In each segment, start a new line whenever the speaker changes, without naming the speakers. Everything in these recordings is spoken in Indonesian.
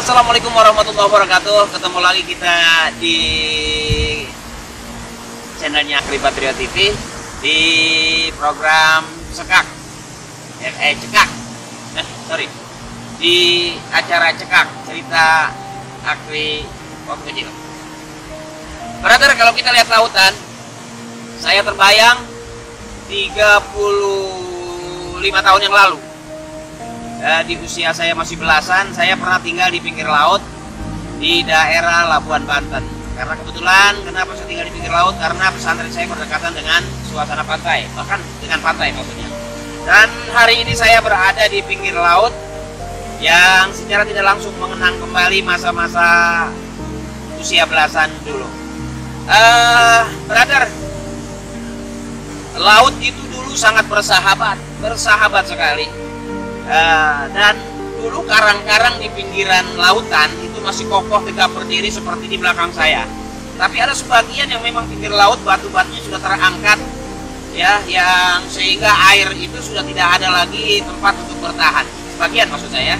Assalamualaikum warahmatullahi wabarakatuh. Ketemu lagi kita di channelnya Akribatrio TV di program Cekak. Di acara Cekak, cerita Akri waktu kecil. Brother, kalau kita lihat lautan, saya terbayang 35 tahun yang lalu. Di usia saya masih belasan, saya pernah tinggal di pinggir laut di daerah Labuan Banten. Karena kebetulan, kenapa saya tinggal di pinggir laut? Karena pesantren saya berdekatan dengan suasana pantai, bahkan dengan pantai maksudnya. Dan hari ini saya berada di pinggir laut yang secara tidak langsung mengenang kembali masa-masa usia belasan dulu. Brother, laut itu dulu sangat bersahabat sekali. Dan dulu karang-karang di pinggiran lautan itu masih kokoh tegak berdiri seperti di belakang saya. Tapi ada sebagian yang memang pinggir laut batu-batunya sudah terangkat, ya, yang sehingga air itu sudah tidak ada lagi tempat untuk bertahan. Sebagian maksud saya,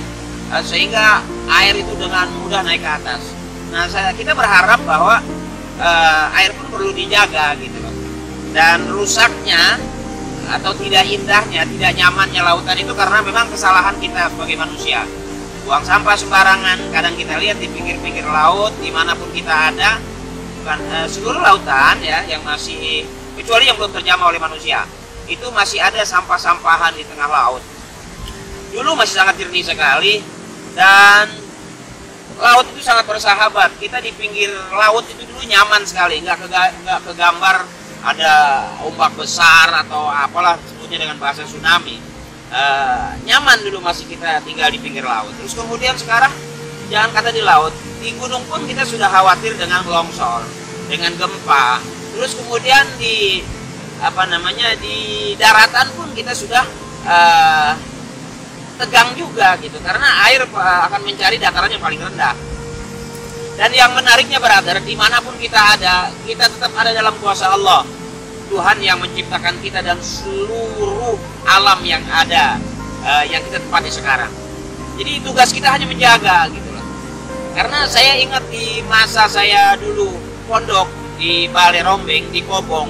sehingga air itu dengan mudah naik ke atas. Nah, kita berharap bahwa air pun perlu dijaga gitu loh. Dan rusaknya atau tidak indahnya, tidak nyamannya lautan itu karena memang kesalahan kita sebagai manusia. Buang sampah sembarangan, kadang kita lihat di pinggir-pinggir laut, dimanapun kita ada, bukan seluruh lautan ya, yang masih, kecuali yang belum terjamah oleh manusia, itu masih ada sampah-sampahan di tengah laut. Dulu masih sangat jernih sekali, dan laut itu sangat bersahabat. Kita di pinggir laut itu dulu nyaman sekali, nggak kegambar ada ombak besar atau apalah sebutnya dengan bahasa tsunami. Nyaman dulu masih kita tinggal di pinggir laut. Terus kemudian sekarang jangan kata di laut, di gunung pun kita sudah khawatir dengan longsor, dengan gempa. Terus kemudian di di daratan pun kita sudah tegang juga gitu, karena air akan mencari dataran yang paling rendah. Dan yang menariknya brother, dimanapun kita ada, kita tetap ada dalam kuasa Allah. Tuhan yang menciptakan kita dan seluruh alam yang ada, yang kita tempati sekarang. Jadi tugas kita hanya menjaga gitu loh. Karena saya ingat di masa saya dulu pondok di Balai Rombeng, di Kobong,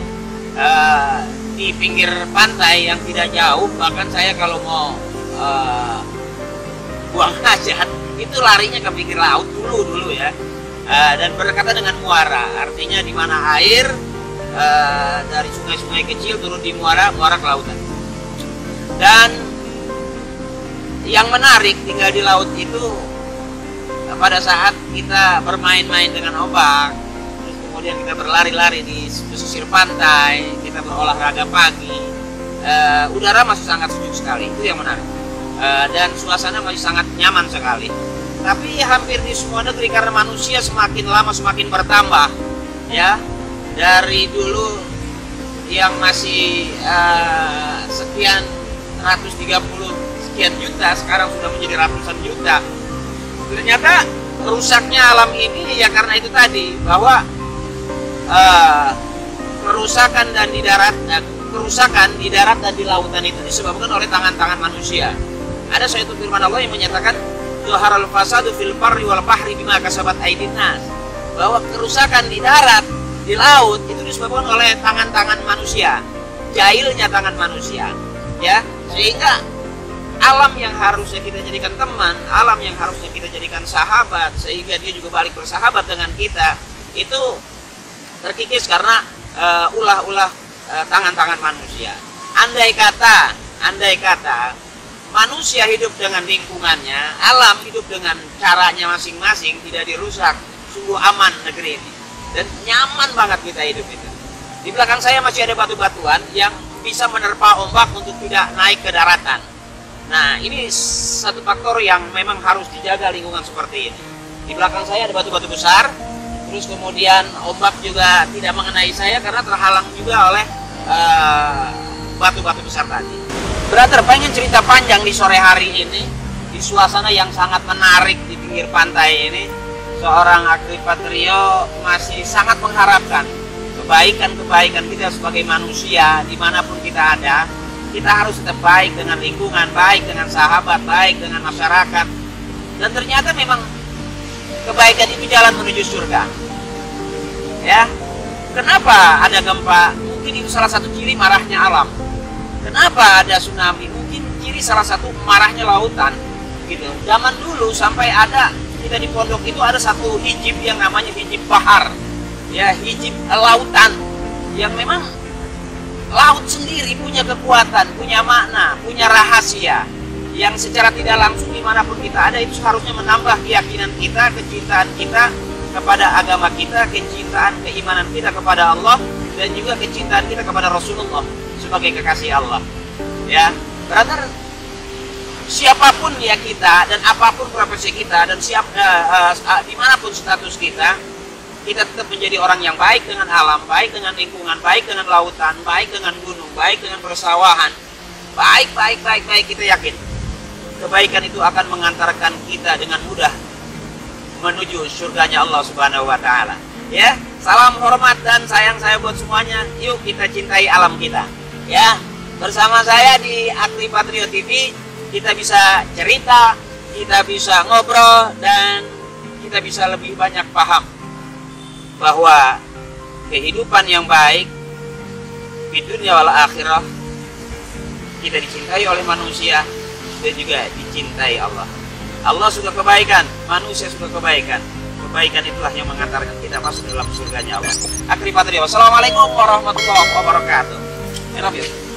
di pinggir pantai yang tidak jauh, bahkan saya kalau mau buang hajat itu larinya ke pinggir laut dulu ya. Dan berdekatan dengan muara, artinya di mana air dari sungai-sungai kecil turun di muara ke lautan. Dan yang menarik tinggal di laut itu pada saat kita bermain-main dengan ombak, terus kemudian kita berlari-lari di pesisir pantai, kita berolahraga pagi, udara masih sangat sejuk sekali, itu yang menarik. Dan suasana masih sangat nyaman sekali. Tapi hampir di semua negeri, karena manusia semakin lama semakin bertambah ya, dari dulu yang masih sekian 130 sekian juta, sekarang sudah menjadi ratusan juta. Ternyata rusaknya alam ini ya karena itu tadi, bahwa kerusakan di darat dan di lautan itu disebabkan oleh tangan-tangan manusia. Ada suatu firman Allah yang menyatakan Zuharal fasadu fil barri wal bahri bima kasabat aydin nas, bahwa kerusakan di darat, di laut itu disebabkan oleh tangan-tangan manusia, jahilnya tangan manusia ya, sehingga alam yang harusnya kita jadikan teman, alam yang harusnya kita jadikan sahabat, sehingga dia juga balik bersahabat dengan kita, itu terkikis karena ulah-ulah tangan-tangan manusia. Andai kata manusia hidup dengan lingkungannya, alam hidup dengan caranya masing-masing, tidak dirusak, sungguh aman negeri ini. Dan nyaman banget kita hidup itu. Di belakang saya masih ada batu-batuan yang bisa menerpa ombak untuk tidak naik ke daratan. Nah, ini satu faktor yang memang harus dijaga lingkungan seperti ini. Di belakang saya ada batu-batu besar, terus kemudian ombak juga tidak mengenai saya karena terhalang juga oleh batu-batu besar tadi. Brother, pengen cerita panjang di sore hari ini, di suasana yang sangat menarik di pinggir pantai ini. Seorang Akribatrio masih sangat mengharapkan kebaikan-kebaikan kita sebagai manusia, dimanapun kita ada. Kita harus tetap baik dengan lingkungan, baik dengan sahabat, baik dengan masyarakat. Dan ternyata memang kebaikan itu jalan menuju surga. Ya, kenapa ada gempa? Mungkin itu salah satu ciri marahnya alam. Kenapa ada tsunami? Mungkin ciri salah satu marahnya lautan. Gitu. Zaman dulu sampai ada, kita di pondok itu ada satu hijib yang namanya hijib bahar. Ya, hijib lautan yang memang laut sendiri punya kekuatan, punya makna, punya rahasia yang secara tidak langsung dimanapun kita ada itu seharusnya menambah keyakinan kita, kecintaan kita kepada agama kita, kecintaan, keimanan kita kepada Allah, dan juga kecintaan kita kepada Rasulullah sebagai kekasih Allah. Ya, brother, siapapun ya kita dan apapun profesi kita dan dimanapun status kita, kita tetap menjadi orang yang baik dengan alam, baik dengan lingkungan, baik dengan lautan, baik dengan gunung, baik dengan persawahan. Baik, kita yakin kebaikan itu akan mengantarkan kita dengan mudah menuju surganya Allah Subhanahu wa Ta'ala. Ya, salam hormat dan sayang saya buat semuanya. Yuk kita cintai alam kita. Ya, bersama saya di Akri Patrio TV, kita bisa cerita, kita bisa ngobrol, dan kita bisa lebih banyak paham bahwa kehidupan yang baik di dunia wal akhirah, kita dicintai oleh manusia dan juga dicintai Allah. Allah suka kebaikan, manusia suka kebaikan. Kebaikan itulah yang mengantarkan kita masuk dalam surganya Allah. Akri Patrio, wassalamualaikum warahmatullahi wabarakatuh. I love you.